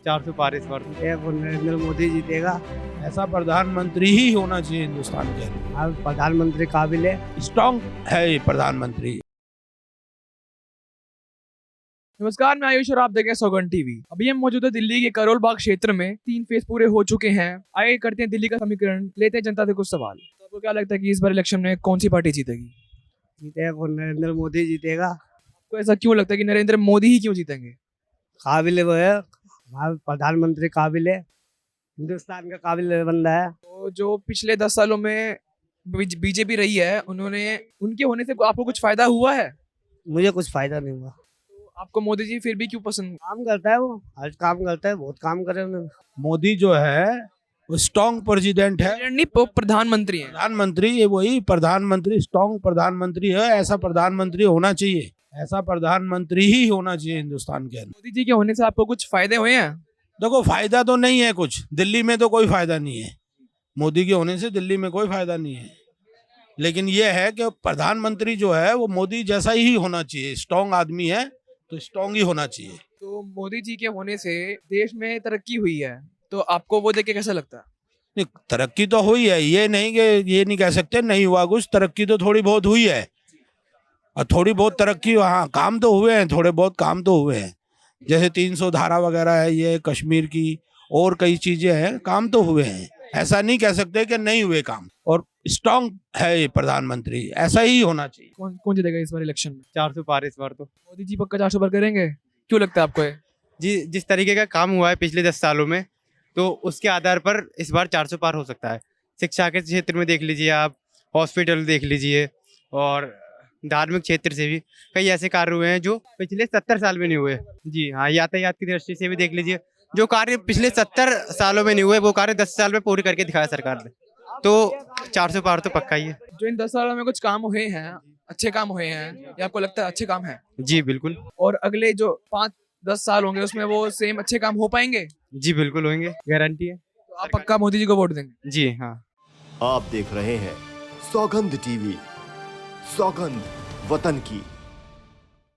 400 पार इस बार तो। वो नरेंद्र मोदी जीतेगा। ऐसा प्रधानमंत्री ही होना चाहिए हिंदुस्तान के अंदर। अब प्रधानमंत्री काबिल है। स्ट्रॉन्ग है ये प्रधानमंत्री। नमस्कार, मैं आयुष और आप देख रहे हैं सौगंध टीवी। अभी हम मौजूद है दिल्ली के करोल बाग क्षेत्र में। 3 फेज पूरे हो चुके हैं। आगे करते हैं दिल्ली का समीकरण, लेते हैं जनता से कुछ सवाल। तो आपको क्या लगता है कि इस बार इलेक्शन में कौन सी पार्टी जीतेगी? जीतेगा वो नरेंद्र मोदी जीतेगा। आपको ऐसा क्यों लगता है कि नरेंद्र मोदी ही क्यों जीतेंगे? काबिल है वो है, हमारा प्रधानमंत्री काबिल है, हिंदुस्तान का काबिल बंदा है। तो जो पिछले 10 सालों में बीजेपी रही है, उनके होने से आपको कुछ फायदा हुआ है? मुझे कुछ फायदा नहीं हुआ। तो आपको मोदी जी फिर भी क्यों पसंद? काम करता है वो, आज काम करता है, बहुत काम करे उन्होंने। मोदी जो है वो स्ट्रॉन्ग प्रेसिडेंट है। नहीं, प्रधानमंत्री है। प्रधानमंत्री ये वही प्रधानमंत्री स्ट्रॉन्ग प्रधानमंत्री है। ऐसा प्रधानमंत्री होना चाहिए। ऐसा प्रधानमंत्री ही होना चाहिए हिंदुस्तान के अंदर। मोदी जी के होने से आपको कुछ फायदे हुए हैं? देखो, फायदा तो नहीं है कुछ, दिल्ली में तो कोई फायदा नहीं है। मोदी के होने से दिल्ली में कोई फायदा नहीं है, लेकिन ये है कि प्रधानमंत्री जो है वो मोदी जैसा ही होना चाहिए। स्ट्रॉन्ग आदमी है तो स्ट्रॉन्ग ही होना चाहिए। तो मोदी जी के होने से देश में तरक्की हुई है, तो आपको वो देख के कैसा लगता है? नहीं, तरक्की तो हुई है, ये नहीं कह सकते नहीं हुआ कुछ। तरक्की तो थोड़ी बहुत हुई है, और थोड़ी बहुत तरक्की, हाँ, काम तो हुए हैं, थोड़े बहुत काम तो हुए हैं। जैसे 300 धारा वगैरह है, ये कश्मीर की और कई चीजें हैं, काम तो हुए हैं। ऐसा नहीं कह सकते कि नहीं हुए काम। और स्ट्रॉन्ग है ये प्रधानमंत्री, ऐसा ही होना चाहिए। कौन जीतेगा इस बार इलेक्शन में? 400 पार इस बार तो। मोदी जी पक्का 400 पर करेंगे? क्यों लगता है आपको ये? जी, जिस तरीके का काम हुआ है पिछले 10 सालों में, तो उसके आधार पर इस बार 400 पार हो सकता है। शिक्षा के क्षेत्र में देख लीजिए आप, हॉस्पिटल देख लीजिए, और धार्मिक क्षेत्र से भी कई ऐसे कार्य हुए हैं जो पिछले 70 साल में नहीं हुए। जी हाँ, यातायात की दृष्टि से भी देख लीजिए, जो कार्य पिछले 70 सालों में नहीं हुए वो कार्य 10 साल में पूरी करके दिखाया सरकार ने। तो 400 पार तो पक्का ही है। जो इन 10 सालों में कुछ काम हुए हैं, अच्छे काम हुए हैं, ये आपको लगता है अच्छे काम है? जी बिल्कुल। और अगले जो 5-10 साल होंगे उसमें वो सेम अच्छे काम हो पाएंगे? जी बिल्कुल होंगे, गारंटी है। तो आप पक्का मोदी जी को वोट देंगे? जी हाँ। आप देख रहे हैं सौगंध टीवी, सौगंध वतन की।